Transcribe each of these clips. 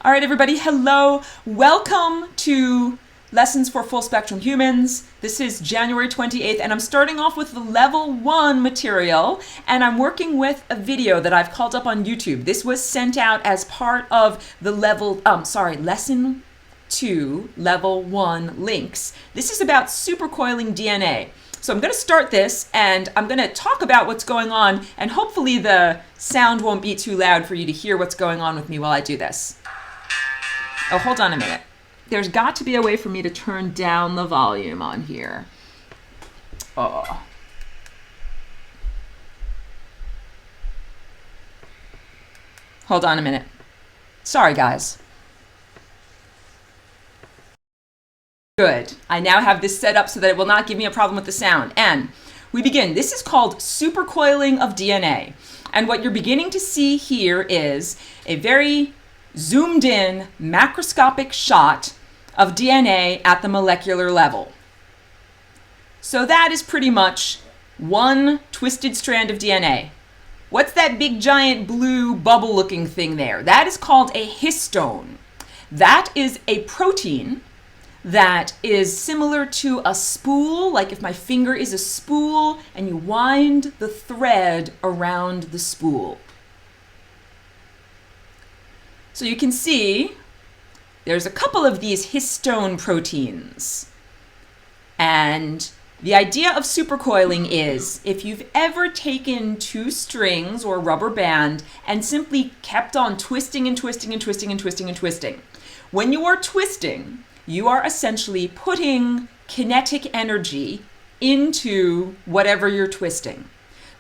All right, everybody, hello. Welcome to Lessons for Full Spectrum Humans. This is January 28th, and I'm starting off with the level 1 material, and I'm working with a video that I've called up on YouTube. This was sent out as part of the lesson 2, level 1 links. This is about supercoiling DNA. So I'm going to start this, and I'm going to talk about what's going on, and hopefully the sound won't be too loud for you to hear what's going on with me while I do this. Oh, hold on a minute. There's got to be a way for me to turn down the volume on here. Oh. Hold on a minute. Sorry, guys. Good. I now have this set up so that it will not give me a problem with the sound. And we begin. This is called supercoiling of DNA. And what you're beginning to see here is a very zoomed in macroscopic shot of DNA at the molecular level. So that is pretty much one twisted strand of DNA. What's that big giant blue bubble looking thing there? That is called a histone. That is a protein that is similar to a spool, like if my finger is a spool and you wind the thread around the spool. So you can see there's a couple of these histone proteins. And the idea of supercoiling is if you've ever taken two strings or a rubber band and simply kept on twisting and twisting and twisting and twisting and twisting. When you are twisting, you are essentially putting kinetic energy into whatever you're twisting.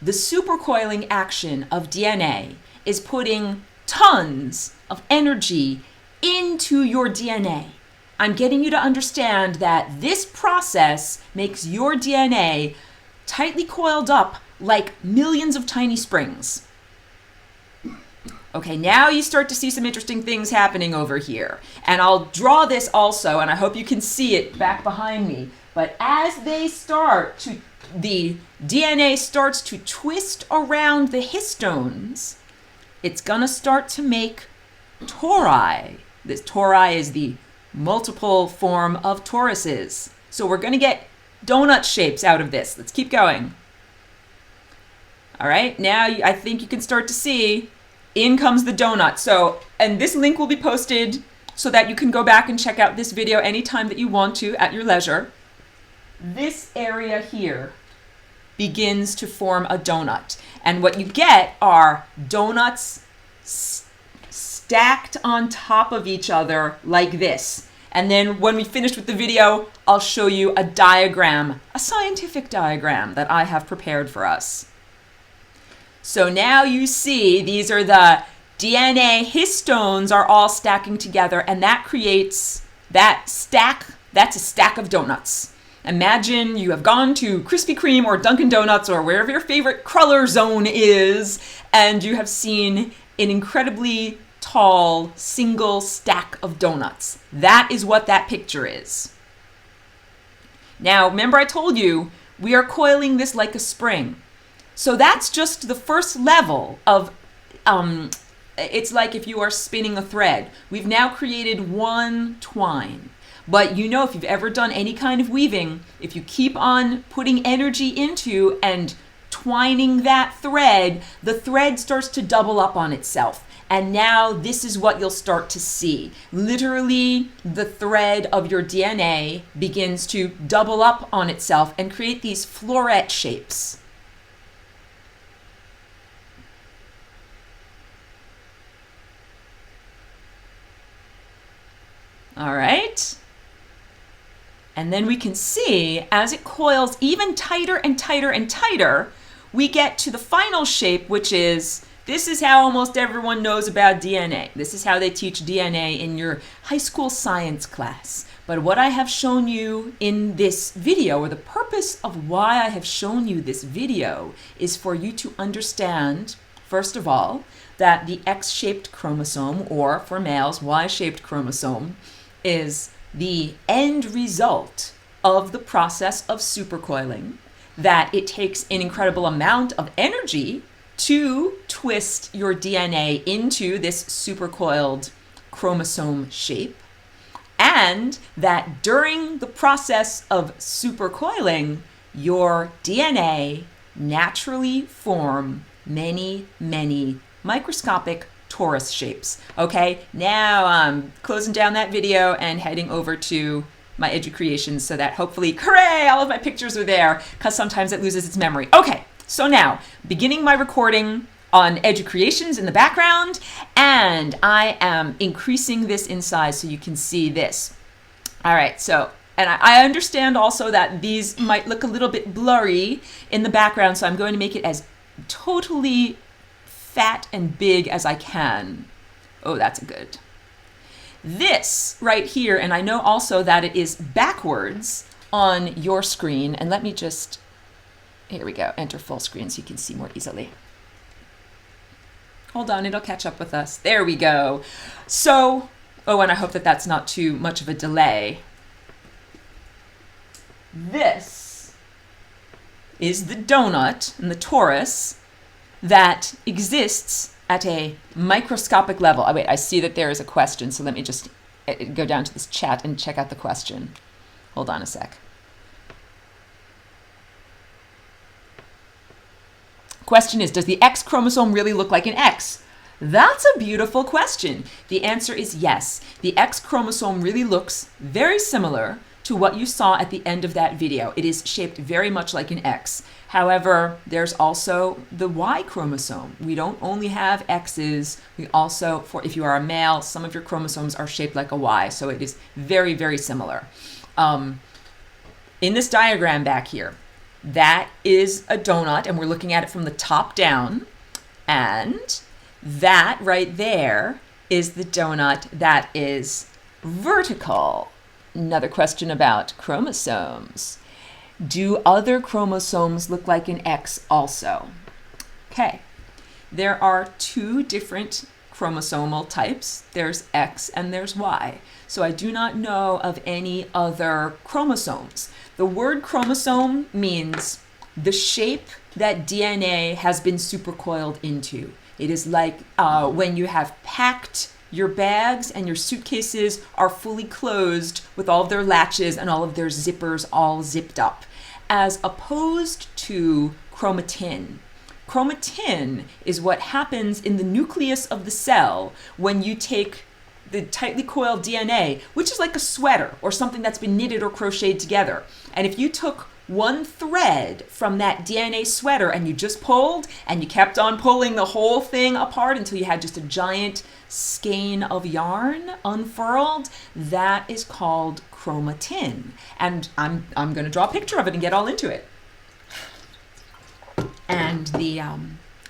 The supercoiling action of DNA is putting tons of energy into your DNA. I'm getting you to understand that this process makes your DNA tightly coiled up like millions of tiny springs. Okay, now you start to see some interesting things happening over here. And I'll draw this also, and I hope you can see it back behind me. But as the DNA starts to twist around the histones, it's going to start to make tori. This tori is the multiple form of toruses. So we're going to get donut shapes out of this. Let's keep going. All right, now I think you can start to see in comes the donut. So, and this link will be posted so that you can go back and check out this video anytime that you want to at your leisure. This area here begins to form a donut. And what you get are donuts stacked on top of each other like this. And then when we finish with the video, I'll show you a diagram, a scientific diagram that I have prepared for us. So now you see these are the DNA histones are all stacking together, and that creates that stack. That's a stack of donuts. Imagine you have gone to Krispy Kreme or Dunkin' Donuts or wherever your favorite cruller zone is, and you have seen an incredibly tall single stack of donuts. That is what that picture is. Now, remember I told you we are coiling this like a spring. So that's just the first level of, it's like if you are spinning a thread. We've now created one twine. But you know, if you've ever done any kind of weaving, if you keep on putting energy into and twining that thread, the thread starts to double up on itself. And now this is what you'll start to see. Literally, the thread of your DNA begins to double up on itself and create these floret shapes. All right. And then we can see as it coils even tighter and tighter and tighter, we get to the final shape, which is, this is how almost everyone knows about DNA. This is how they teach DNA in your high school science class. But what I have shown you in this video, or the purpose of why I have shown you this video, is for you to understand, first of all, that the X-shaped chromosome, or for males, Y-shaped chromosome, is the end result of the process of supercoiling, that it takes an incredible amount of energy to twist your DNA into this supercoiled chromosome shape, and that during the process of supercoiling, your DNA naturally form many, many microscopic torus shapes. Okay, now I'm closing down that video and heading over to my EduCreations so that hopefully, hooray, all of my pictures are there, because sometimes it loses its memory. Okay, so now, beginning my recording on EduCreations in the background, and I am increasing this in size so you can see this. All right, so, and I understand also that these might look a little bit blurry in the background, so I'm going to make it as totally fat and big as I can. Oh, that's good. This right here, and I know also that it is backwards on your screen, and let me just, here we go, enter full screen so you can see more easily. Hold on, it'll catch up with us. There we go. So, oh, and I hope that that's not too much of a delay. This is the donut and the torus that exists at a microscopic level. Oh, wait, I see that there is a question, so let me just go down to this chat and check out the question. Hold on a sec. Question is, does the X chromosome really look like an X? That's a beautiful question. The answer is yes. The X chromosome really looks very similar to what you saw at the end of that video. It is shaped very much like an X. However, there's also the Y chromosome. We don't only have X's, we also, if you are a male, some of your chromosomes are shaped like a Y, so it is very, very similar. In this diagram back here, that is a donut, and we're looking at it from the top down, and that right there is the donut that is vertical. Another question about chromosomes. Do other chromosomes look like an X also? Okay, there are two different chromosomal types. There's X and there's Y. So I do not know of any other chromosomes. The word chromosome means the shape that DNA has been supercoiled into. It is like when you have packed your bags and your suitcases are fully closed with all of their latches and all of their zippers all zipped up, as opposed to chromatin. Chromatin is what happens in the nucleus of the cell when you take the tightly coiled DNA, which is like a sweater or something that's been knitted or crocheted together. And if you took one thread from that DNA sweater and you just pulled and you kept on pulling the whole thing apart until you had just a giant skein of yarn unfurled, that is called chromatin. And I'm going to draw a picture of it and get all into it. And the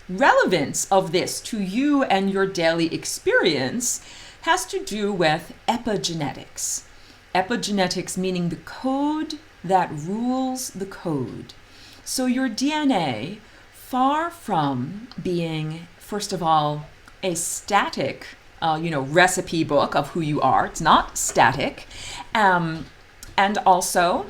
relevance of this to you and your daily experience has to do with epigenetics. Epigenetics meaning the code that rules the code. So your DNA, far from being, first of all, a static, recipe book of who you are. It's not static. And also,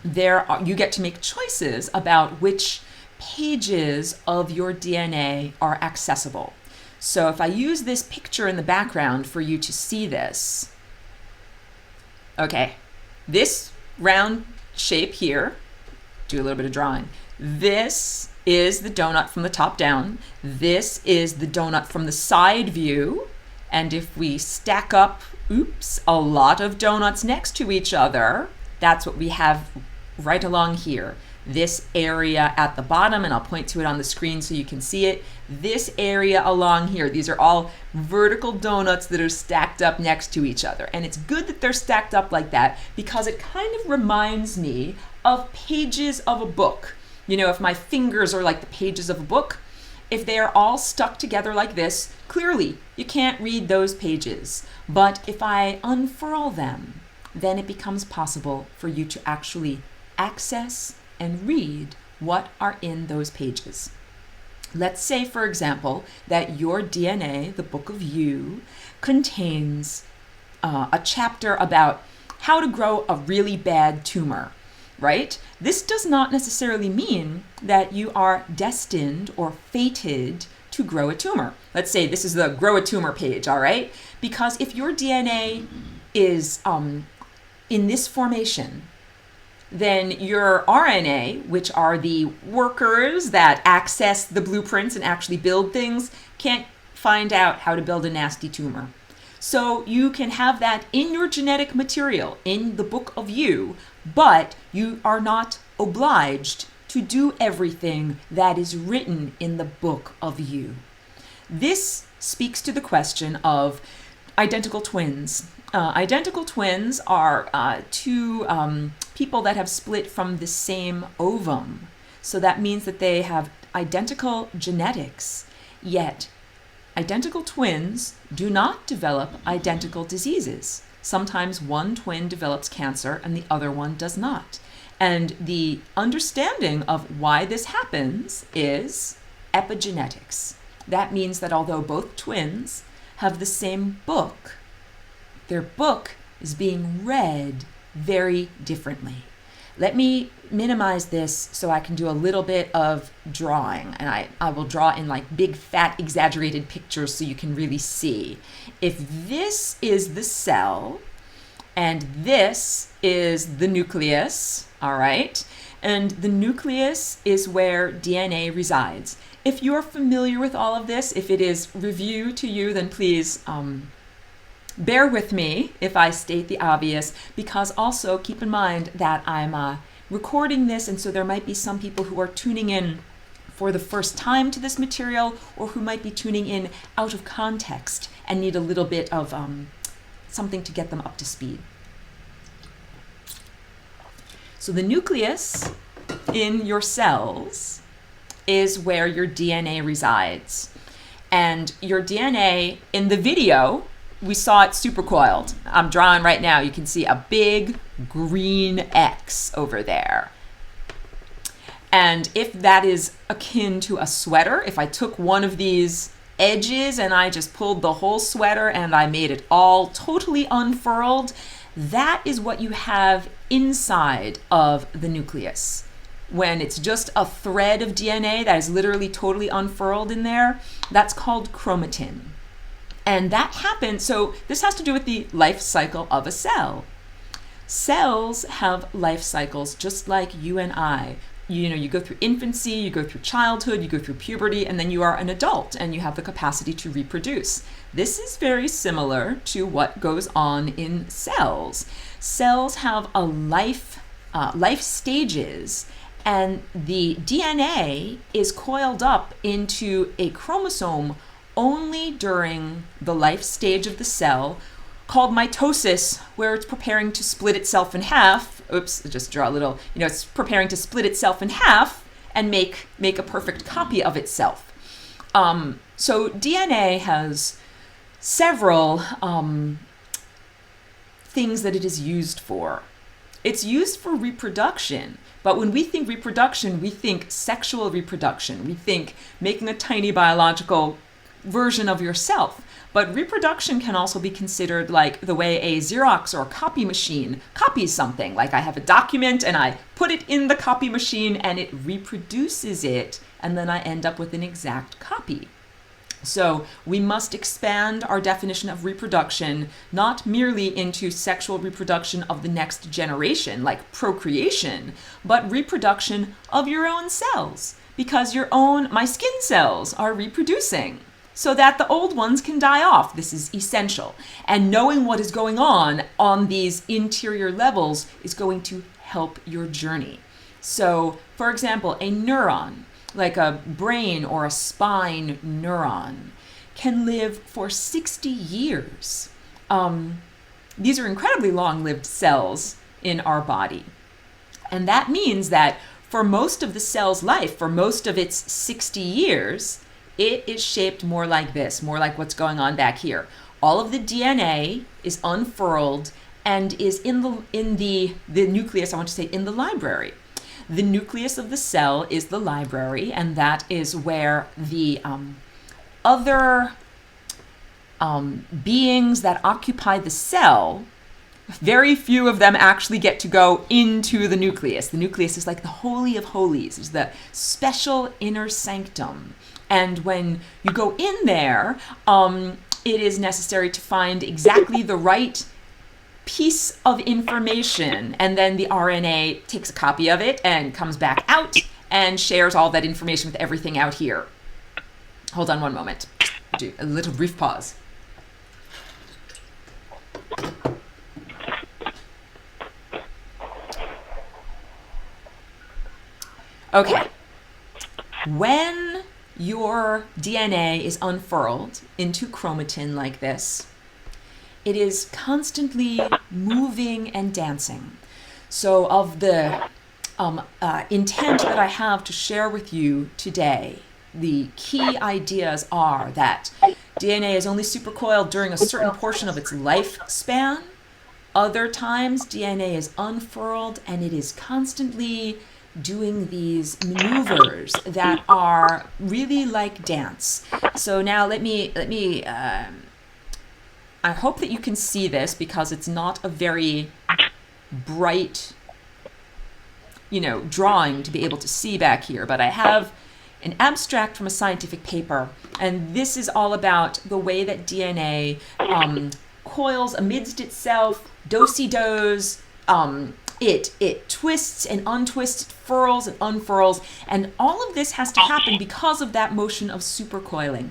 you get to make choices about which pages of your DNA are accessible. So if I use this picture in the background for you to see this, okay, this round shape here, do a little bit of drawing. This is the donut from the top down. This is the donut from the side view. And if we stack up, a lot of donuts next to each other, that's what we have right along here. This area at the bottom, and I'll point to it on the screen so you can see it. This area along here, these are all vertical donuts that are stacked up next to each other. And it's good that they're stacked up like that because it kind of reminds me of pages of a book. You know, if my fingers are like the pages of a book, if they are all stuck together like this, clearly you can't read those pages. But if I unfurl them, then it becomes possible for you to actually access and read what are in those pages. Let's say, for example, that your DNA, the book of you, contains a chapter about how to grow a really bad tumor, right? This does not necessarily mean that you are destined or fated to to grow a tumor. Let's say this is the grow a tumor page, all right? Because if your DNA is in this formation, then your RNA, which are the workers that access the blueprints and actually build things, can't find out how to build a nasty tumor. So you can have that in your genetic material, in the book of you, but you are not obliged to do everything that is written in the book of you. This speaks to the question of identical twins. Identical twins are two people that have split from the same ovum. So that means that they have identical genetics, yet identical twins do not develop identical diseases. Sometimes one twin develops cancer and the other one does not. And the understanding of why this happens is epigenetics. That means that although both twins have the same book, their book is being read very differently. Let me minimize this so I can do a little bit of drawing, and I will draw in like big, fat, exaggerated pictures so you can really see. If this is the cell, and this is the nucleus, all right? And the nucleus is where DNA resides. If you're familiar with all of this, if it is review to you, then please bear with me if I state the obvious, because also keep in mind that I'm recording this, and so there might be some people who are tuning in for the first time to this material, or who might be tuning in out of context and need a little bit of something to get them up to speed. So the nucleus in your cells is where your DNA resides. And your DNA in the video, we saw it supercoiled. I'm drawing right now. You can see a big green X over there. And if that is akin to a sweater, if I took one of these edges and I just pulled the whole sweater and I made it all totally unfurled, that is what you have inside of the nucleus. When it's just a thread of DNA that is literally totally unfurled in there, that's called chromatin. And that happens, so this has to do with the life cycle of a cell. Cells have life cycles just like you and I. You know, you go through infancy, you go through childhood, you go through puberty, and then you are an adult and you have the capacity to reproduce. This is very similar to what goes on in cells. Cells have a life stages, and the DNA is coiled up into a chromosome only during the life stage of the cell, called mitosis, where it's preparing to split itself in half. Oops, just draw a little, it's preparing to split itself in half and make a perfect copy of itself. So DNA has several things that it is used for. It's used for reproduction, but when we think reproduction, we think sexual reproduction. We think making a tiny biological version of yourself. But reproduction can also be considered like the way a Xerox or copy machine copies something. Like I have a document and I put it in the copy machine and it reproduces it, and then I end up with an exact copy. So we must expand our definition of reproduction not merely into sexual reproduction of the next generation, like procreation, but reproduction of your own cells, because my skin cells are reproducing, so that the old ones can die off. This is essential. And knowing what is going on these interior levels is going to help your journey. So, for example, a neuron, like a brain or a spine neuron, can live for 60 years. These are incredibly long-lived cells in our body. And that means that for most of the cell's life, for most of its 60 years, it is shaped more like this, more like what's going on back here. All of the DNA is unfurled and is in the nucleus, in the library. The nucleus of the cell is the library, and that is where the other beings that occupy the cell, very few of them actually get to go into the nucleus. The nucleus is like the holy of holies. It's the special inner sanctum. And when you go in there, it is necessary to find exactly the right piece of information, and then the RNA takes a copy of it and comes back out and shares all that information with everything out here. Hold on one moment. Do a little brief pause. Okay. When your DNA is unfurled into chromatin like this, it is constantly moving and dancing. So of the intent that I have to share with you today, the key ideas are that DNA is only supercoiled during a certain portion of its lifespan. Other times, DNA is unfurled and it is constantly doing these maneuvers that are really like dance. So now let me I hope that you can see this because it's not a very bright, drawing to be able to see back here, but I have an abstract from a scientific paper, and this is all about the way that DNA coils amidst itself, do-si-dos, it twists and untwists, it furls and unfurls, and all of this has to happen because of that motion of supercoiling.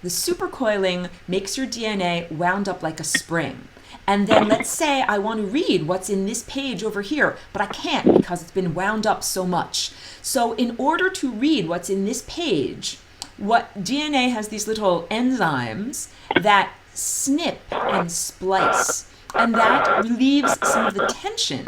The supercoiling makes your DNA wound up like a spring. And then let's say I want to read what's in this page over here, but I can't because it's been wound up so much. So in order to read what's in this page, what DNA has these little enzymes that snip and splice, and that relieves some of the tension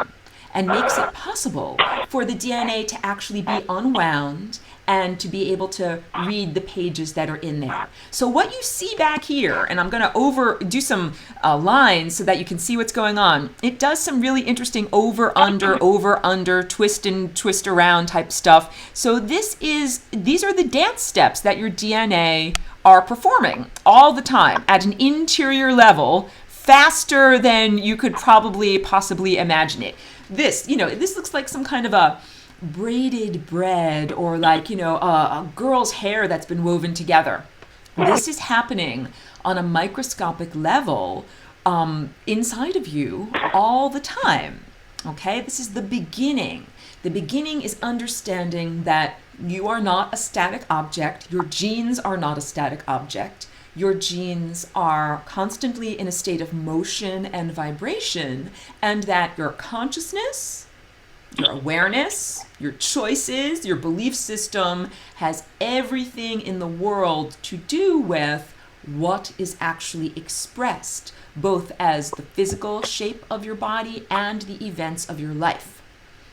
and makes it possible for the DNA to actually be unwound and to be able to read the pages that are in there. So what you see back here, and I'm going to do some lines so that you can see what's going on. It does some really interesting over, under, twist and twist around type stuff. So these are the dance steps that your DNA are performing all the time at an interior level, faster than you could possibly imagine it. This looks like some kind of a braided bread or like, a girl's hair that's been woven together. This is happening on a microscopic level inside of you all the time. Okay, this is the beginning. The beginning is understanding that you are not a static object. Your genes are not a static object. Your genes are constantly in a state of motion and vibration, and that your consciousness, your awareness, your choices, your belief system has everything in the world to do with what is actually expressed, both as the physical shape of your body and the events of your life.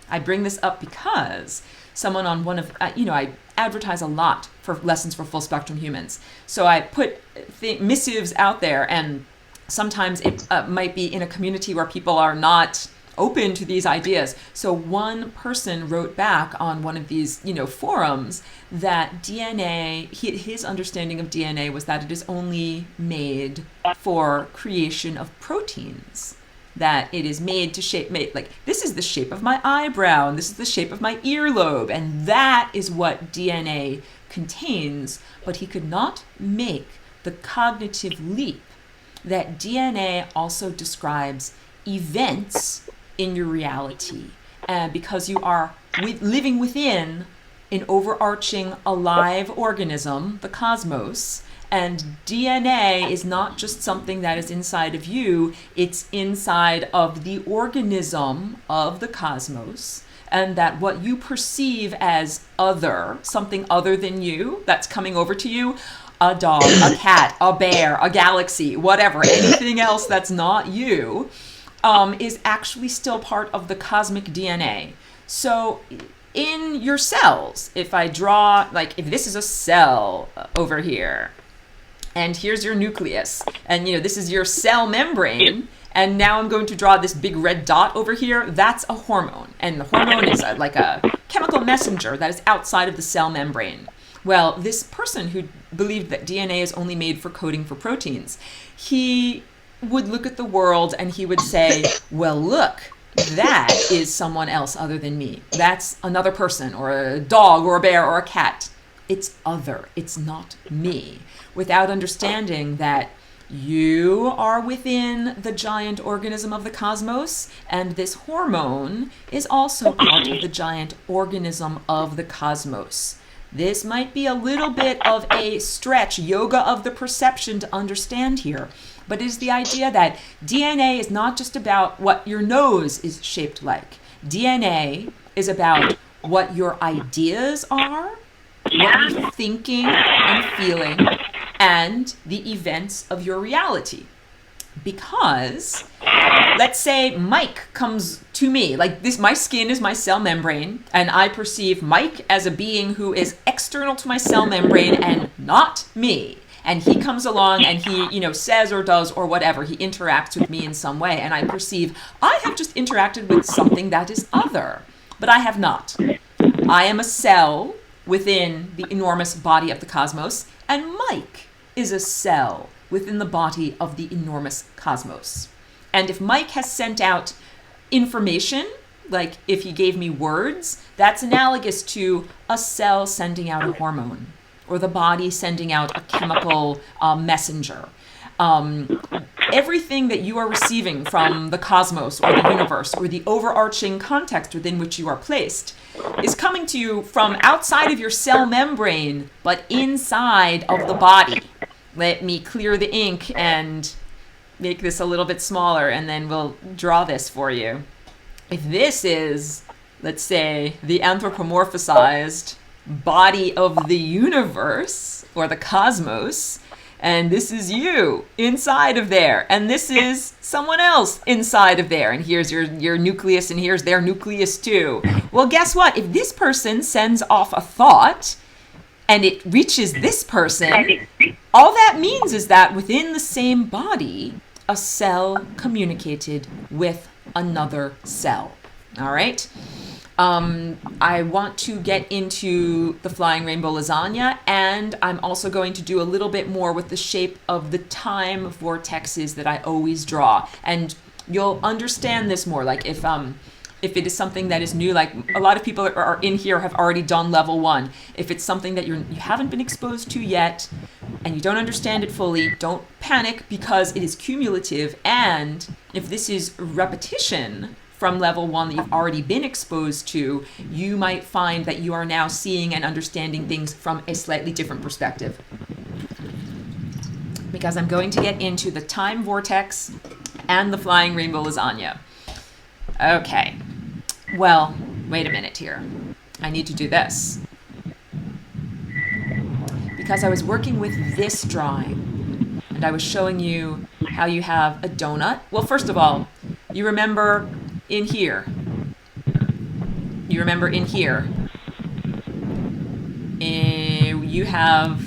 I bring this up because someone on one of, I advertise a lot for lessons for full spectrum humans. So I put missives out there, and sometimes it might be in a community where people are not open to these ideas. So one person wrote back on one of these, forums that DNA, his understanding of DNA was that it is only made for creation of proteins. That it is made to like this is the shape of my eyebrow, and this is the shape of my earlobe, and that is what DNA contains. But he could not make the cognitive leap that DNA also describes events in your reality, because you are living within an overarching alive organism, the cosmos. And DNA is not just something that is inside of you, it's inside of the organism of the cosmos. And that what you perceive as other, something other than you that's coming over to you, a dog, a cat, a bear, a galaxy, whatever, anything else that's not you, is actually still part of the cosmic DNA. So in your cells, if I draw, if this is a cell over here, and here's your nucleus, and this is your cell membrane, and now I'm going to draw this big red dot over here. That's a hormone, and the hormone is like a chemical messenger that is outside of the cell membrane. Well, this person who believed that DNA is only made for coding for proteins, he would look at the world and he would say, well, look, that is someone else other than me. That's another person, or a dog, or a bear, or a cat. It's other. It's not me. Without understanding that you are within the giant organism of the cosmos, and this hormone is also part of the giant organism of the cosmos. This might be a little bit of a stretch, yoga of the perception to understand here, but it is the idea that DNA is not just about what your nose is shaped like. DNA is about what your ideas are, what you're thinking and feeling, and the events of your reality. Because let's say Mike comes to me, like this, my skin is my cell membrane, and I perceive Mike as a being who is external to my cell membrane and not me. And he comes along and he, says or does or whatever, he interacts with me in some way, and I perceive I have just interacted with something that is other, but I have not. I am a cell within the enormous body of the cosmos, and Mike is a cell within the body of the enormous cosmos. And if Mike has sent out information, like if he gave me words, that's analogous to a cell sending out a hormone, or the body sending out a chemical messenger. Everything that you are receiving from the cosmos or the universe or the overarching context within which you are placed is coming to you from outside of your cell membrane, but inside of the body. Let me clear the ink and make this a little bit smaller, and then we'll draw this for you. If this is, let's say, the anthropomorphized body of the universe or the cosmos, and this is you inside of there, and this is someone else inside of there, and here's your nucleus, and here's their nucleus too. Well, guess what? If this person sends off a thought and it reaches this person, all that means is that within the same body, a cell communicated with another cell. All right? I want to get into the flying rainbow lasagna, and I'm also going to do a little bit more with the shape of the time vortexes that I always draw. And you'll understand this more, like if it is something that is new, like a lot of people are in here have already done level 1. If it's something that you haven't been exposed to yet and you don't understand it fully, don't panic, because it is cumulative. And if this is repetition from level 1 that you've already been exposed to, you might find that you are now seeing and understanding things from a slightly different perspective. Because I'm going to get into the time vortex and the flying rainbow lasagna. Okay, well, wait a minute here. I need to do this. Because I was working with this drawing, and I was showing you how you have a donut. Well, first of all, you remember in here. You have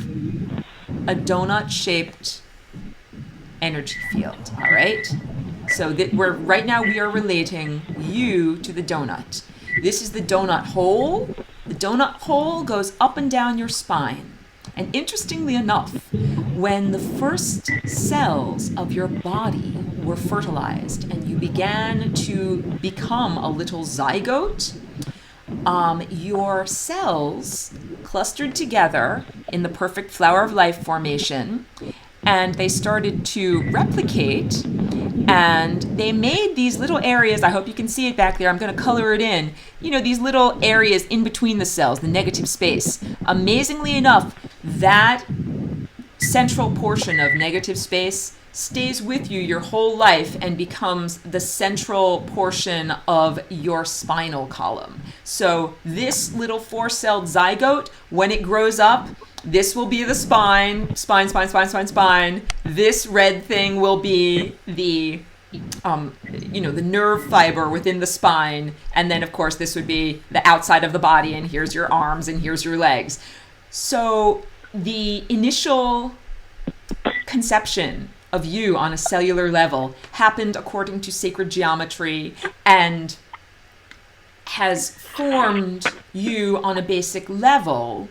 a donut-shaped energy field, all right? So right now we are relating you to the donut. This is the donut hole. The donut hole goes up and down your spine. And interestingly enough, when the first cells of your body were fertilized and you began to become a little zygote, your cells clustered together in the perfect flower of life formation, and they started to replicate, and they made these little areas. I hope you can see it back there. I'm going to color it in. These little areas in between the cells, the negative space. Amazingly enough, that central portion of negative space stays with you your whole life and becomes the central portion of your spinal column. So this little 4-celled zygote, when it grows up, this will be the spine. This red thing will be the the nerve fiber within the spine. And then, of course, this would be the outside of the body, and here's your arms and here's your legs. So the initial conception of you on a cellular level happened according to sacred geometry and has formed you on a basic level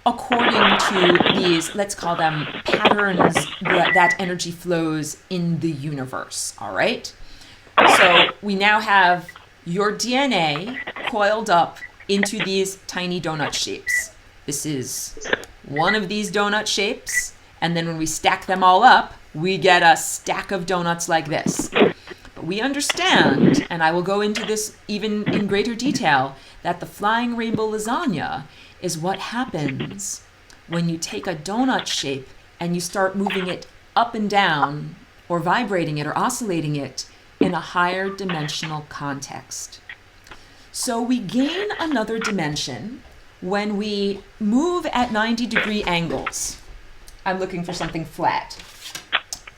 according to these, let's call them patterns that energy flows in the universe, all right? So we now have your DNA coiled up into these tiny donut shapes. This is one of these donut shapes, and then when we stack them all up, we get a stack of donuts like this. But we understand, and I will go into this even in greater detail, that the flying rainbow lasagna is what happens when you take a donut shape and you start moving it up and down, or vibrating it or oscillating it in a higher dimensional context. So we gain another dimension when we move at 90-degree angles. I'm looking for something flat.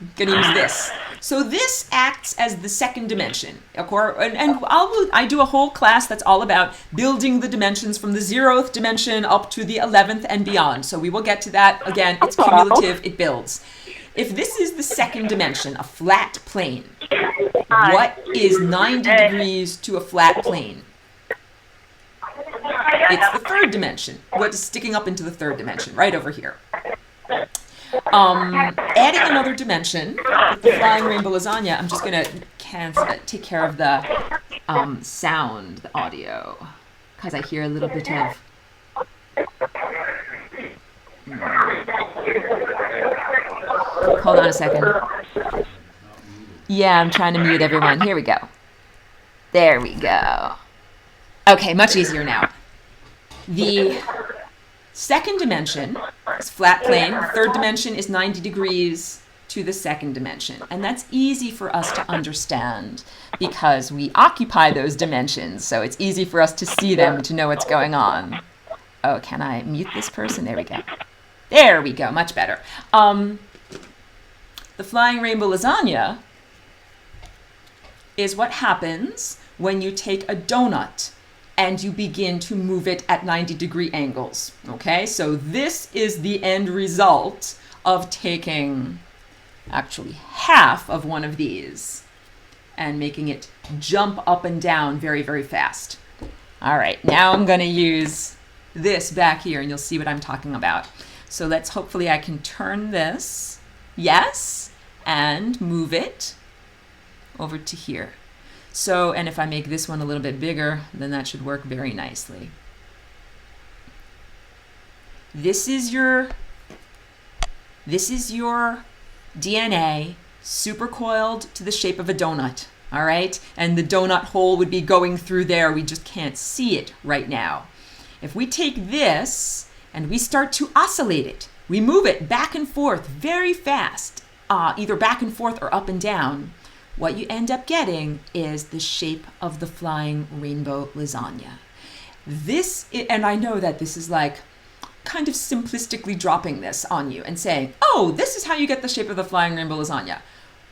I'm going to use this. So this acts as the second dimension. And I do a whole class that's all about building the dimensions from the 0th dimension up to the 11th and beyond. So we will get to that. Again, it's cumulative. It builds. If this is the second dimension, a flat plane, what is 90 degrees to a flat plane? It's the third dimension. What is sticking up into the third dimension, right over here. Adding another dimension with the flying rainbow lasagna, I'm just going to take care of the sound, the audio, because I hear a little bit of... Hold on a second. Yeah, I'm trying to mute everyone. Here we go. There we go. Okay, much easier now. The second dimension is flat plane. The third dimension is 90 degrees to the second dimension. And that's easy for us to understand because we occupy those dimensions. So it's easy for us to see them, to know what's going on. Oh, can I mute this person? There we go. There we go. Much better. The flying rainbow lasagna is what happens when you take a donut and you begin to move it at 90-degree angles. Okay, so this is the end result of taking actually half of one of these and making it jump up and down very, very fast. All right, now I'm going to use this back here and you'll see what I'm talking about. So hopefully I can turn this, yes, and move it over to here. So, and if I make this one a little bit bigger, then that should work very nicely. This is your DNA supercoiled to the shape of a donut, all right? And the donut hole would be going through there. We just can't see it right now. If we take this and we start to oscillate it, we move it back and forth very fast, either back and forth or up and down, what you end up getting is the shape of the flying rainbow lasagna. And I know that this is like kind of simplistically dropping this on you and saying, oh, this is how you get the shape of the flying rainbow lasagna.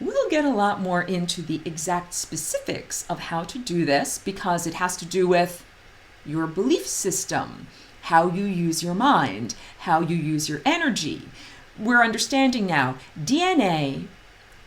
We'll get a lot more into the exact specifics of how to do this because it has to do with your belief system, how you use your mind, how you use your energy. We're understanding now DNA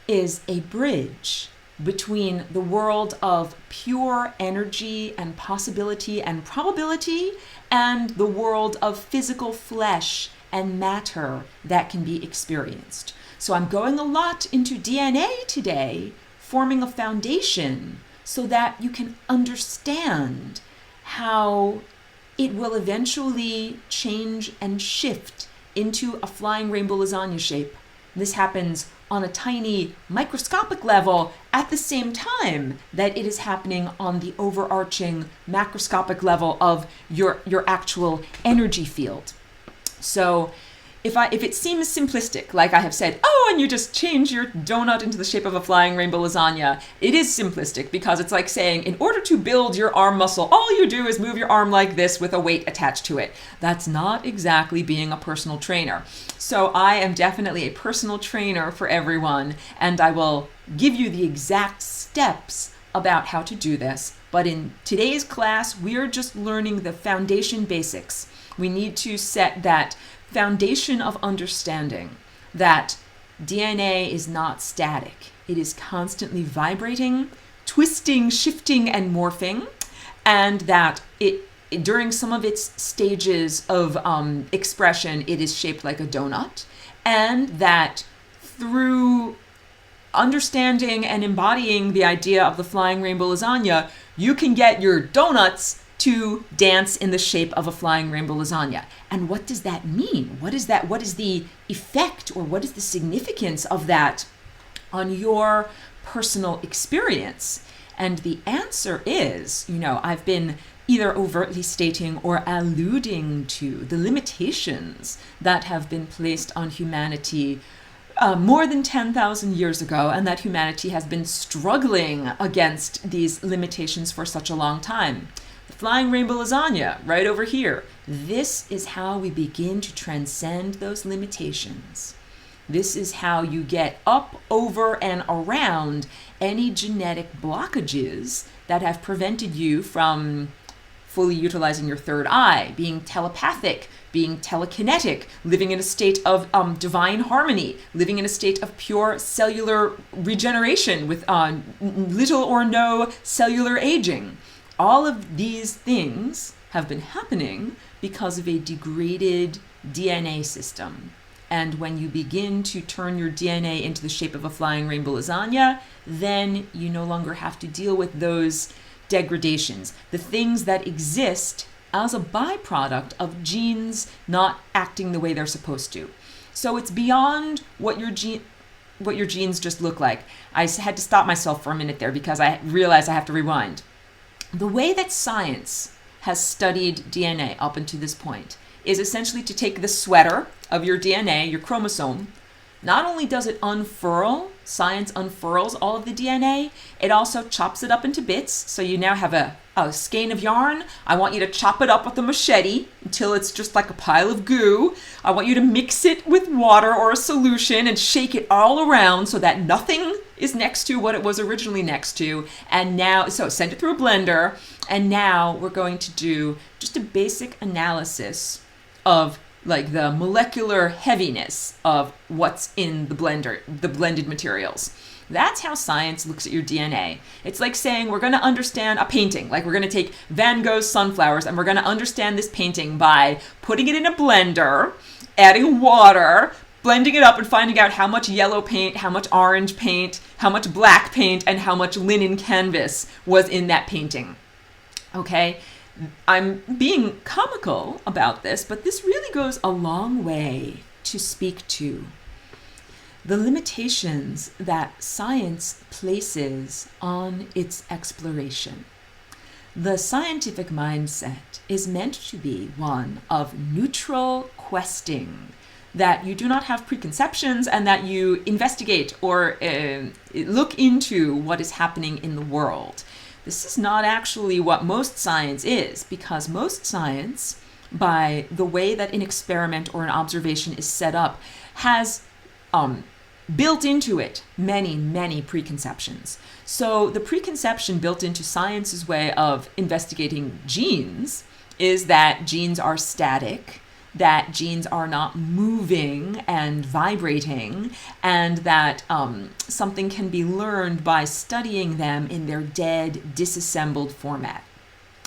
is a bridge between the world of pure energy and possibility and probability and the world of physical flesh and matter that can be experienced. So I'm going a lot into DNA today, forming a foundation so that you can understand how it will eventually change and shift into a flying rainbow lasagna shape. This happens on a tiny microscopic level at the same time that it is happening on the overarching macroscopic level of your actual energy field. So if it seems simplistic, like I have said, oh, and you just change your donut into the shape of a flying rainbow lasagna, it is simplistic because it's like saying, in order to build your arm muscle, all you do is move your arm like this with a weight attached to it. That's not exactly being a personal trainer. So I am definitely a personal trainer for everyone, and I will give you the exact steps about how to do this. But in today's class, we are just learning the foundation basics. We need to set that foundation of understanding that DNA is not static. It is constantly vibrating, twisting, shifting, and morphing, and that during some of its stages of expression, it is shaped like a donut, and that through understanding and embodying the idea of the flying rainbow lasagna, you can get your donuts to dance in the shape of a flying rainbow lasagna. And what does that mean? What is that? What is the effect, or what is the significance of that on your personal experience? And the answer is, I've been either overtly stating or alluding to the limitations that have been placed on humanity more than 10,000 years ago, and that humanity has been struggling against these limitations for such a long time. The flying rainbow lasagna, right over here. This is how we begin to transcend those limitations. This is how you get up, over, and around any genetic blockages that have prevented you from fully utilizing your third eye, being telepathic, being telekinetic, living in a state of divine harmony, living in a state of pure cellular regeneration with little or no cellular aging. All of these things have been happening because of a degraded DNA system. And when you begin to turn your DNA into the shape of a flying rainbow lasagna, then you no longer have to deal with those degradations, the things that exist as a byproduct of genes not acting the way they're supposed to. So it's beyond what your genes just look like. I had to stop myself for a minute there because I realized I have to rewind. The way that science has studied DNA up until this point is essentially to take the sweater of your DNA, your chromosome. Not only does it unfurl, science unfurls all of the DNA, it also chops it up into bits. So you now have a skein of yarn. I want you to chop it up with a machete until it's just like a pile of goo. I want you to mix it with water or a solution and shake it all around so that nothing is next to what it was originally next to. And now, so send it through a blender. And now we're going to do just a basic analysis of like the molecular heaviness of what's in the blender, the blended materials. That's how science looks at your DNA. It's like saying we're going to understand a painting. Like we're going to take Van Gogh's sunflowers and we're going to understand this painting by putting it in a blender, adding water, blending it up and finding out how much yellow paint, how much orange paint, how much black paint, and how much linen canvas was in that painting. Okay? I'm being comical about this, but this really goes a long way to speak to the limitations that science places on its exploration. The scientific mindset is meant to be one of neutral questing, that you do not have preconceptions and that you investigate or look into what is happening in the world. This is not actually what most science is, because most science, by the way that an experiment or an observation is set up, has built into it many, many preconceptions. So the preconception built into science's way of investigating genes is that genes are static, that genes are not moving and vibrating, and that something can be learned by studying them in their dead, disassembled format.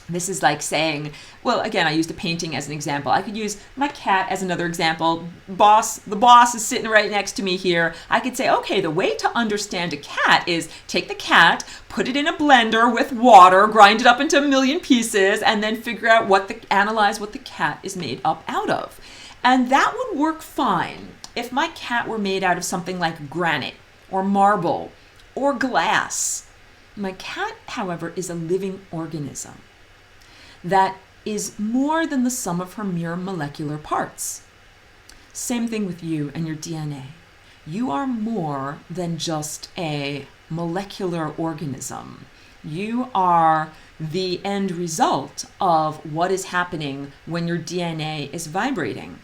This is like saying, well, again, I used a painting as an example. I could use my cat as another example. The boss is sitting right next to me here. I could say, okay, the way to understand a cat is take the cat, put it in a blender with water, grind it up into a million pieces, and then figure out analyze what the cat is made up out of. And that would work fine if my cat were made out of something like granite or marble or glass. My cat, however, is a living organism that is more than the sum of her mere molecular parts. Same thing with you and your DNA. You are more than just a molecular organism. You are the end result of what is happening when your DNA is vibrating.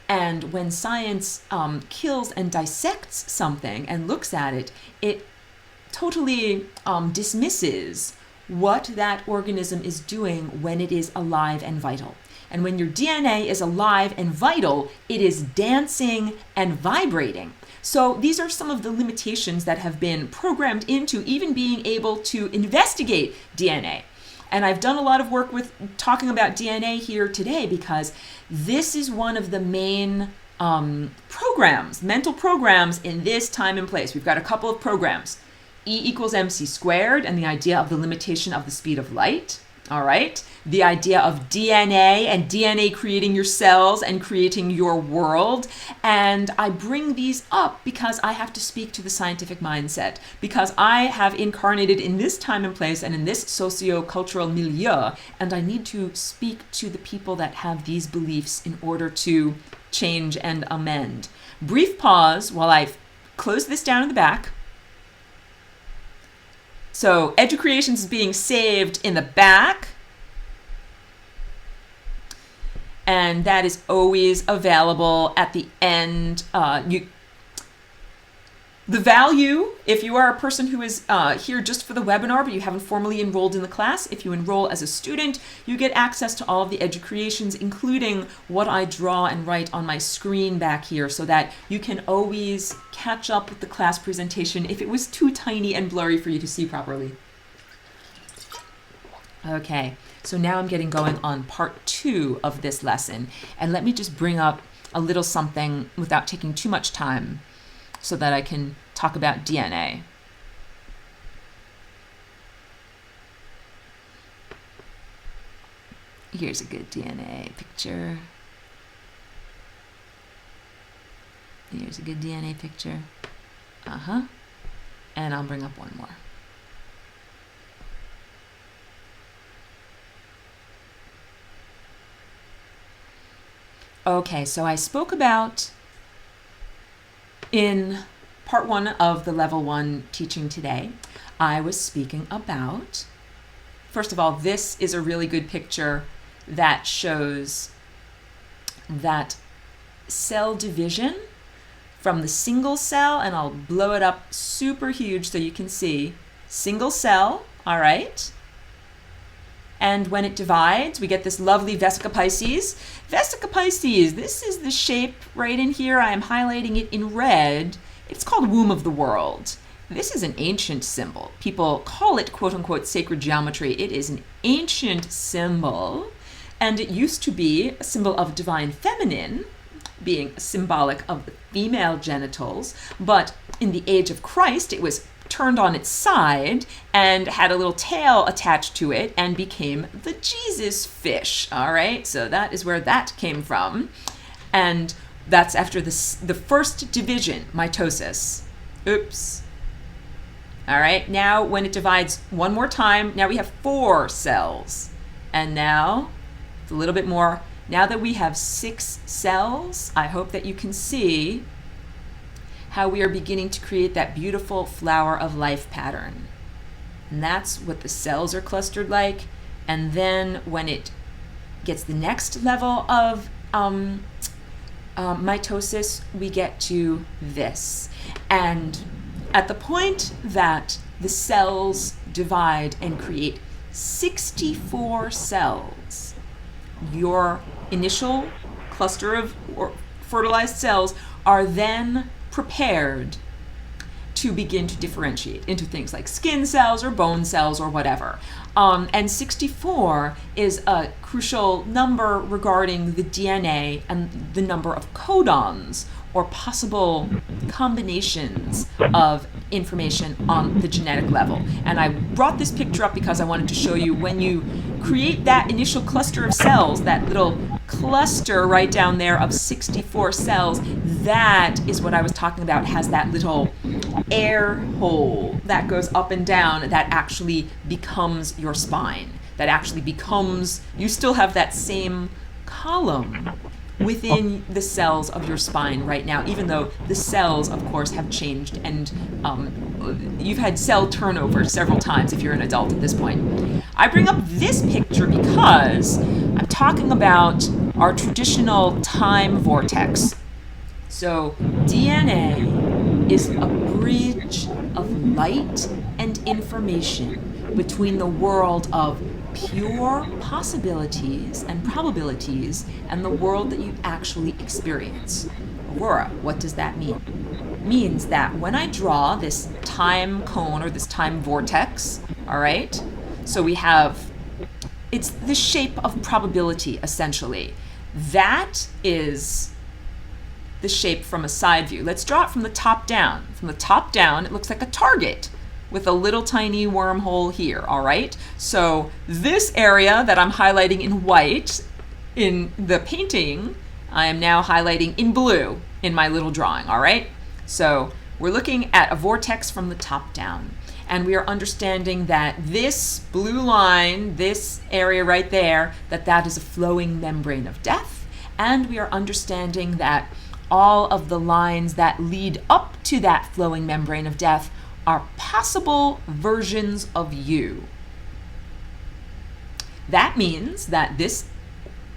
And when science kills and dissects something and looks at it, it totally dismisses what that organism is doing when it is alive and vital. And when your DNA is alive and vital, it is dancing and vibrating. So these are some of the limitations that have been programmed into even being able to investigate DNA. And I've done a lot of work with talking about DNA here today because this is one of the main programs, mental programs in this time and place. We've got a couple of programs. E equals mc squared, and the idea of the limitation of the speed of light. All right, the idea of DNA and DNA creating your cells and creating your world. And I bring these up because I have to speak to the scientific mindset, because I have incarnated in this time and place and in this socio-cultural milieu, and I need to speak to the people that have these beliefs in order to change and amend. Brief pause while I close this down in the back. So Educreations is being saved in the back, and that is always available at the end. The value, if you are a person who is here just for the webinar but you haven't formally enrolled in the class, if you enroll as a student, you get access to all of the Educreations, including what I draw and write on my screen back here, so that you can always catch up with the class presentation if it was too tiny and blurry for you to see properly. Okay, so now I'm getting going on part 2 of this lesson, and let me just bring up a little something without taking too much time, so that I can talk about DNA. Here's a good DNA picture. Here's a good DNA picture. And I'll bring up one more. Okay, so I spoke about, in part 1 of the level 1 teaching today, I was speaking about, first of all, this is a really good picture that shows that cell division from the single cell, and I'll blow it up super huge so you can see. Single cell, all right? And when it divides, we get this lovely Vesica Pisces. Vesica Pisces, this is the shape right in here. I am highlighting it in red. It's called womb of the world. This is an ancient symbol. People call it, quote unquote, sacred geometry. It is an ancient symbol, and it used to be a symbol of divine feminine, being symbolic of the female genitals. But in the age of Christ, it was turned on its side and had a little tail attached to it and became the Jesus fish. All right, so that is where that came from. And that's after the first division, mitosis. Oops. All right, now when it divides one more time, now we have 4 cells. And now, it's a little bit more. Now that we have 6 cells, I hope that you can see how we are beginning to create that beautiful flower of life pattern. And that's what the cells are clustered like. And then when it gets the next level of mitosis, we get to this. And at the point that the cells divide and create 64 cells, your initial cluster of fertilized cells are then prepared to begin to differentiate into things like skin cells or bone cells or whatever. And 64 is a crucial number regarding the DNA and the number of codons or possible combinations of information on the genetic level. And I brought this picture up because I wanted to show you when you create that initial cluster of cells, that little cluster right down there of 64 cells, that is what I was talking about, has that little air hole that goes up and down that actually becomes your spine. That actually becomes, you still have that same column within the cells of your spine right now, even though the cells, of course, have changed, and you've had cell turnover several times if you're an adult at this point. I bring up this picture because I'm talking about our traditional time vortex. So DNA is a bridge of light and information between the world of pure possibilities and probabilities and the world that you actually experience. Aurora, what does that mean? It means that when I draw this time cone or this time vortex, all right, so we have, it's the shape of probability essentially. That is the shape from a side view. Let's draw it from the top down. From the top down, it looks like a target. with a little tiny wormhole here, all right? So this area that I'm highlighting in white in the painting, I am now highlighting in blue in my little drawing, all right? So we're looking at a vortex from the top down, and we are understanding that this blue line, this area right there, that is a flowing membrane of death, and we are understanding that all of the lines that lead up to that flowing membrane of death are possible versions of you. That means that this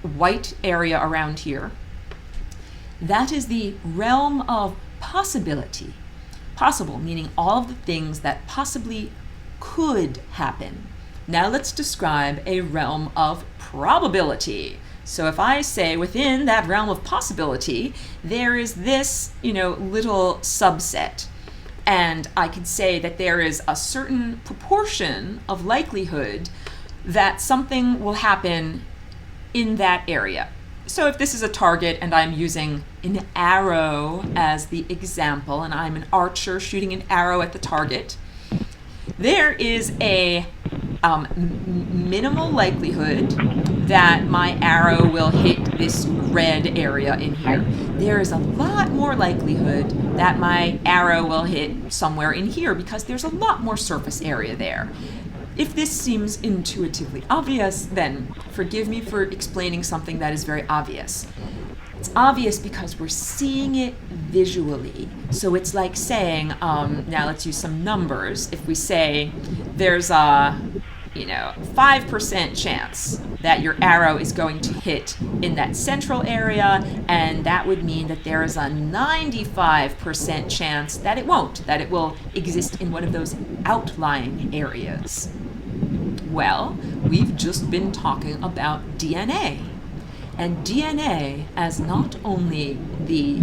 white area around here, that is the realm of possibility. Possible, meaning all of the things that possibly could happen. Now let's describe a realm of probability. So if I say within that realm of possibility, there is this, little subset. And I could say that there is a certain proportion of likelihood that something will happen in that area. So if this is a target and I'm using an arrow as the example, and I'm an archer shooting an arrow at the target, there is a minimal likelihood that my arrow will hit this red area in here. There is a lot more likelihood that my arrow will hit somewhere in here because there's a lot more surface area there. If this seems intuitively obvious, then forgive me for explaining something that is very obvious. It's obvious because we're seeing it visually. So it's like saying, now let's use some numbers. If we say there's a 5% chance that your arrow is going to hit in that central area, and that would mean that there is a 95% chance that it won't, that it will exist in one of those outlying areas. Well, we've just been talking about DNA, and DNA as not only the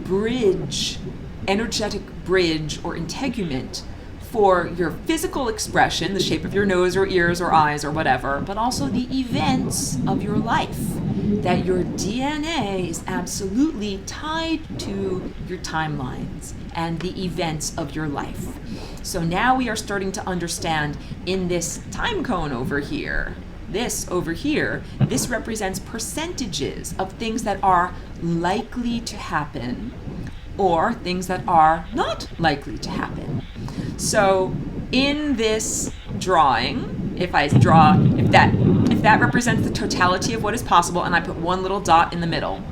bridge, energetic bridge or integument for your physical expression, the shape of your nose or ears or eyes or whatever, but also the events of your life. That your DNA is absolutely tied to your timelines and the events of your life. So now we are starting to understand in this time cone over here, this represents percentages of things that are likely to happen or things that are not likely to happen. So in this drawing, if that represents the totality of what is possible, and I put one little dot in the middle,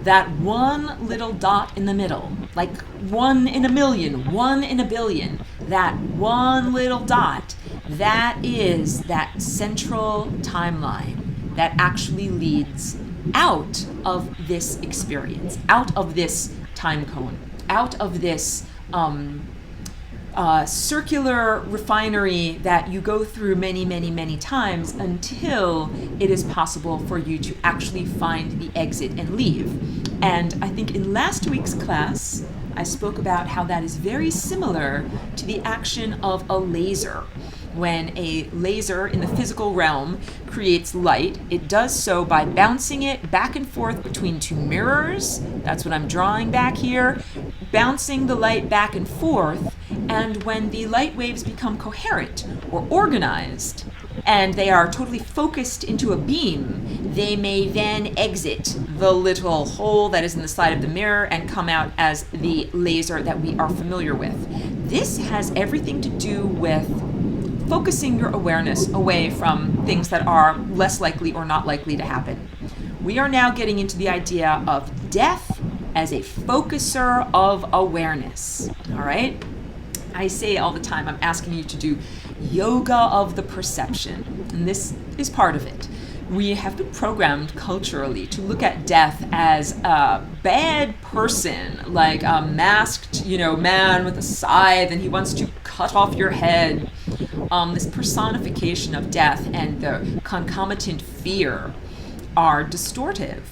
that one little dot in the middle, like 1 in a million, 1 in a billion, that one little dot, that is that central timeline that actually leads out of this experience, out of this time cone, out of this circular refinery that you go through many, many, many times until it is possible for you to actually find the exit and leave. And I think in last week's class, I spoke about how that is very similar to the action of a laser. When a laser in the physical realm creates light, it does so by bouncing it back and forth between two mirrors. That's what I'm drawing back here. Bouncing the light back and forth, and when the light waves become coherent or organized, and they are totally focused into a beam, they may then exit the little hole that is in the side of the mirror and come out as the laser that we are familiar with. This has everything to do with focusing your awareness away from things that are less likely or not likely to happen. We are now getting into the idea of death as a focuser of awareness, all right? I say all the time, I'm asking you to do yoga of the perception, and this is part of it. We have been programmed culturally to look at death as a bad person, like a masked, man with a scythe, and he wants to cut off your head. This personification of death and the concomitant fear are distortive.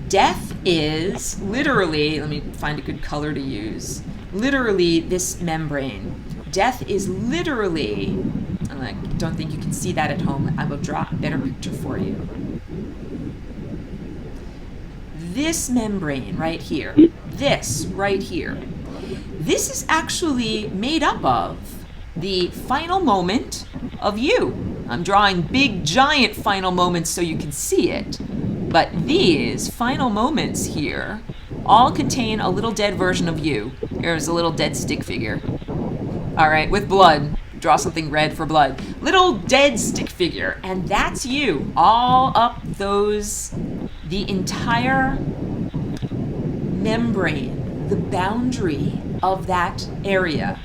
Death is literally, let me find a good color to use, literally this membrane. Death is literally, and I don't think you can see that at home, I will draw a better picture for you. This membrane right here, this right here, this is actually made up of the final moment of you. I'm drawing big, giant final moments so you can see it. But these final moments here all contain a little dead version of you. Here's a little dead stick figure. All right, with blood. Draw something red for blood. Little dead stick figure. And that's you. All up the entire membrane, the boundary of that area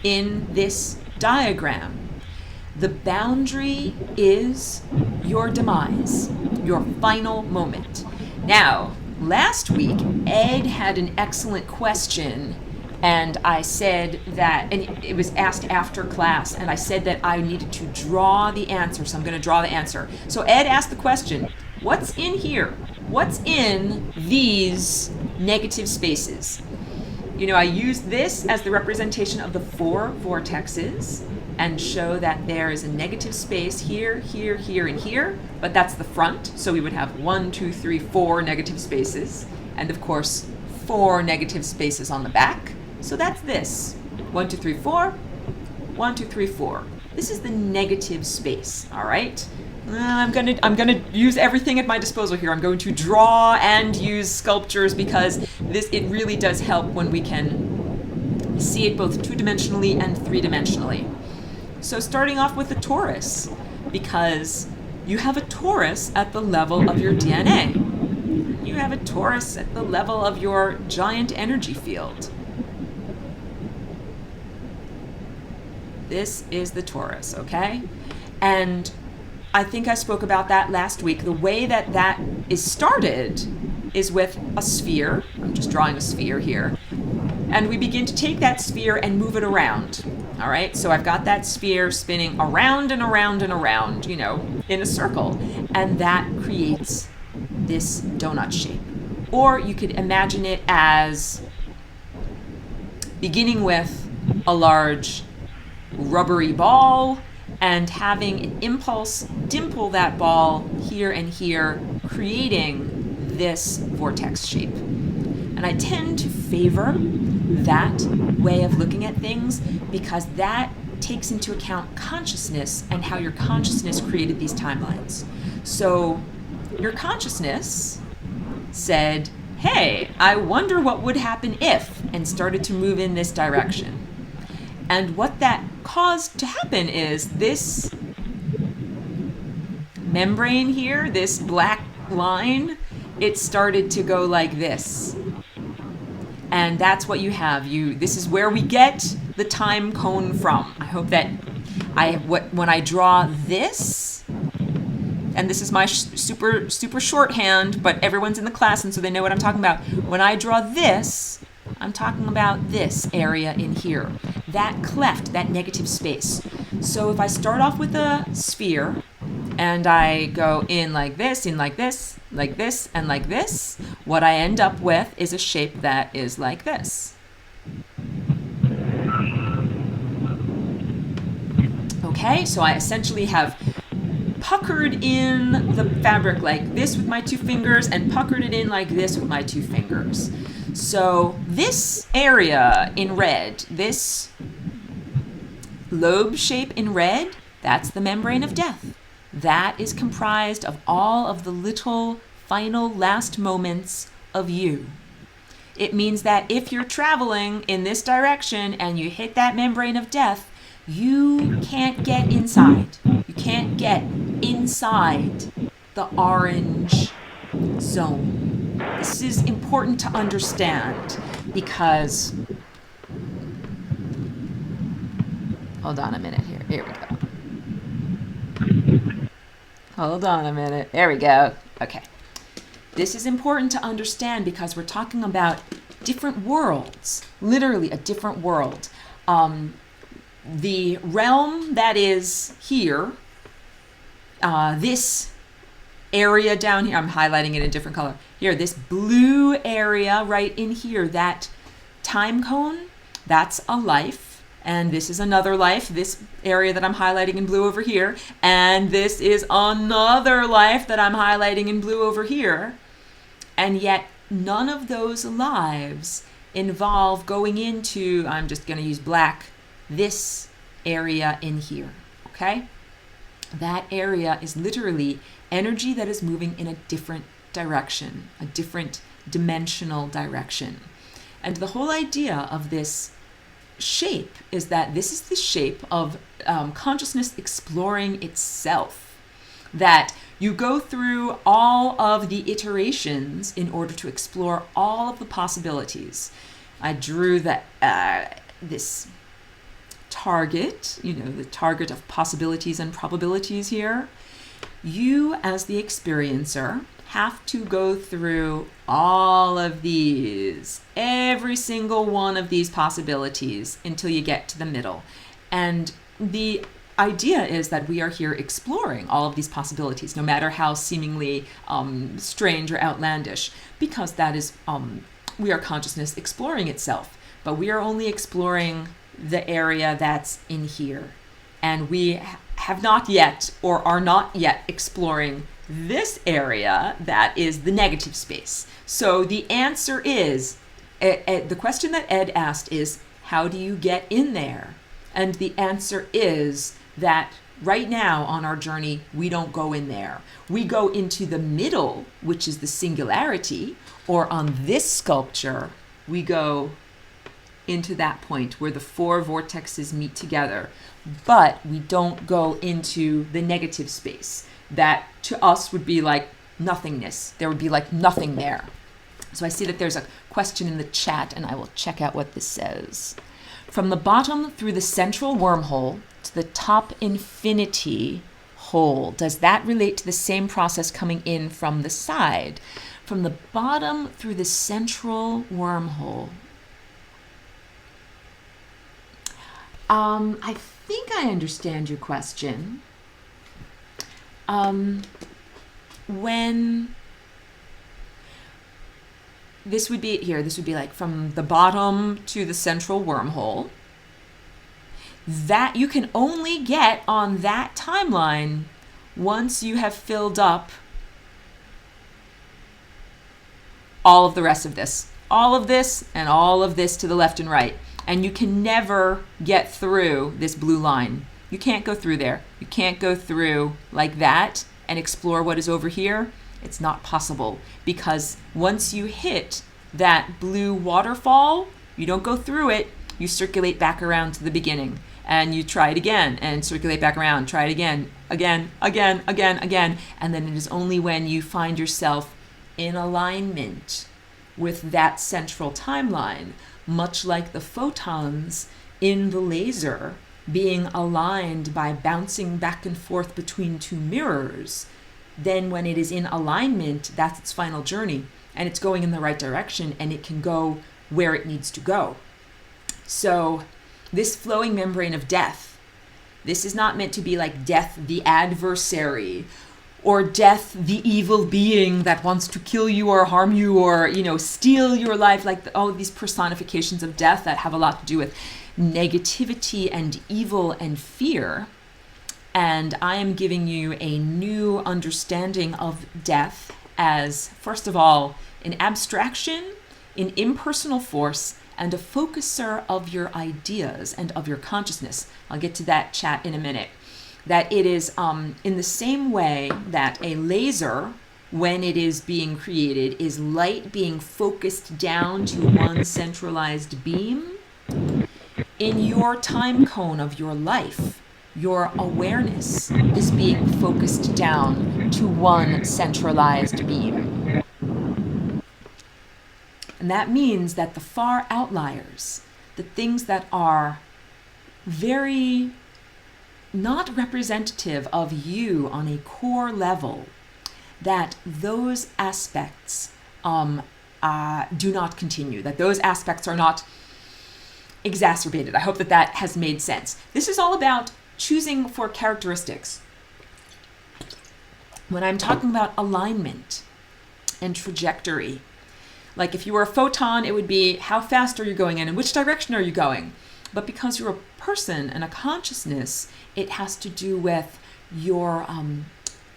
in this diagram. The boundary is your demise, your final moment. Now, last week, Ed had an excellent question, and I said that, and it was asked after class, and I said that I needed to draw the answer, so I'm going to draw the answer. So Ed asked the question, what's in here? What's in these negative spaces? You know, I used this as the representation of the 4 vortexes and show that there is a negative space here, here, here, and here, but that's the front. So we would have 1, 2, 3, 4 negative spaces, and of course 4 negative spaces on the back. So that's this. 1, 2, 3, 4. 1, 2, 3, 4. This is the negative space, all right? I'm gonna use everything at my disposal here. I'm going to draw and use sculptures because it really does help when we can see it both 2-dimensionally and 3-dimensionally. So starting off with the torus, because you have a torus at the level of your DNA. You have a torus at the level of your giant energy field. This is the torus, okay? And I think I spoke about that last week. The way that that is started is with a sphere. I'm just drawing a sphere here. And we begin to take that sphere and move it around. All right, so I've got that sphere spinning around and around and around, you know, in a circle. And that creates this donut shape. Or you could imagine it as beginning with a large rubbery ball and having an impulse dimple that ball here and here, creating this vortex shape. And I tend to favor that way of looking at things because that takes into account consciousness and how your consciousness created these timelines. So your consciousness said, hey, I wonder what would happen if, and started to move in this direction. And what that caused to happen is this membrane here, this black line, it started to go like this. And that's what you have. This is where we get the time cone from. I hope that when I draw this, and this is my super shorthand, but everyone's in the class and so they know what I'm talking about. When I draw this, I'm talking about this area in here, that cleft, that negative space. So if I start off with a sphere and I go in like this, and like this, and like this, what I end up with is a shape that is like this. Okay, so I essentially have puckered in the fabric like this with my 2 fingers and puckered it in like this with my 2 fingers. So this area in red, this lobe shape in red, that's the membrane of death. That is comprised of all of the little final last moments of you. It means that if you're traveling in this direction and you hit that membrane of death, you can't get inside. You can't get inside the orange zone. This is important to understand because, hold on a minute here. Here we go. Hold on a minute. There we go. Okay. This is important to understand because we're talking about different worlds, literally a different world. The realm that is here, this area down here, I'm highlighting it in a different color. Here, this blue area right in here, that time cone, that's a life. And this is another life, this area that I'm highlighting in blue over here. And this is another life that I'm highlighting in blue over here. And yet none of those lives involve going into, I'm just going to use black, this area in here, okay? That area is literally energy that is moving in a different direction, a different dimensional direction. And the whole idea of this shape is that this is the shape of consciousness exploring itself, that you go through all of the iterations in order to explore all of the possibilities. I drew this target, the target of possibilities and probabilities here. You, as the experiencer, have to go through all of these, every single one of these possibilities until you get to the middle. And the idea is that we are here exploring all of these possibilities, no matter how seemingly strange or outlandish, because that is, we are consciousness exploring itself. But we are only exploring the area that's in here. And we have not yet, or are not yet, exploring this area that is the negative space. So the answer is, the question that Ed asked is, how do you get in there? And the answer is that right now on our journey, we don't go in there. We go into the middle, which is the singularity, or on this sculpture, we go into that point where the four vortexes meet together. But we don't go into the negative space. That to us would be like nothingness. There would be like nothing there. So I see that there's a question in the chat, and I will check out what this says. From the bottom through the central wormhole to the top infinity hole, does that relate to the same process coming in from the side? From the bottom through the central wormhole. I think I understand your question. When this would be here, this would be like from the bottom to the central wormhole. That you can only get on that timeline once you have filled up all of the rest of this. All of this and all of this to the left and right. And you can never get through this blue line. You can't go through there. You can't go through like that and explore what is over here. It's not possible, because once you hit that blue waterfall, you don't go through it. You circulate back around to the beginning, and you try it again and circulate back around. Try it again, again, and then it is only when you find yourself in alignment with that central timeline, much like the photons in the laser being aligned by bouncing back and forth between two mirrors. Then when it is in alignment, that's its final journey, and it's going in the right direction, and it can go where it needs to go. So this flowing membrane of death, this is not meant to be like death the adversary, or death the evil being that wants to kill you or harm you or, steal your life, like all of these personifications of death that have a lot to do with negativity and evil and fear. And I am giving you a new understanding of death as, first of all, an abstraction, an impersonal force, and a focuser of your ideas and of your consciousness. I'll get to that chat in a minute. That it is in the same way that a laser, when it is being created, is light being focused down to one centralized beam. In your time cone of your life, your awareness is being focused down to one centralized beam. And that means that the far outliers, the things that are very not representative of you on a core level, that those aspects do not continue, that those aspects are not exacerbated. I hope that that has made sense. This is all about choosing for characteristics. When I'm talking about alignment and trajectory, like if you were a photon, it would be how fast are you going in and which direction are you going? But because you're a person and a consciousness, it has to do with your,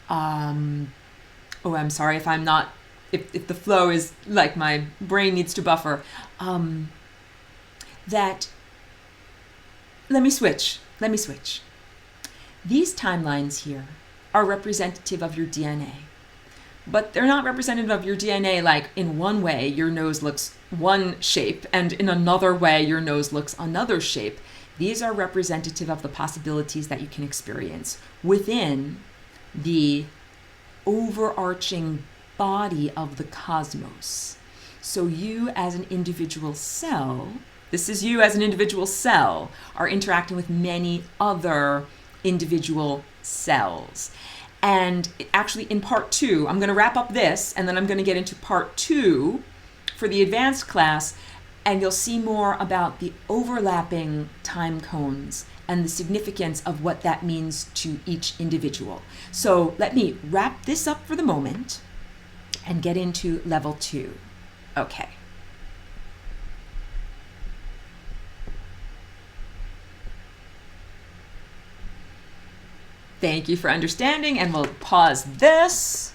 I'm sorry if I'm not, if the flow is like my brain needs to buffer. that, let me switch. These timelines here are representative of your DNA, but they're not representative of your DNA like in one way your nose looks one shape and in another way your nose looks another shape. These are representative of the possibilities that you can experience within the overarching body of the cosmos. So you as an individual cell, this is you as an individual cell, are interacting with many other individual cells. And actually in part 2, I'm going to wrap up this and then I'm going to get into part 2 for the advanced class, and you'll see more about the overlapping time cones and the significance of what that means to each individual. So let me wrap this up for the moment and get into level 2. Okay. Thank you for understanding, and we'll pause this.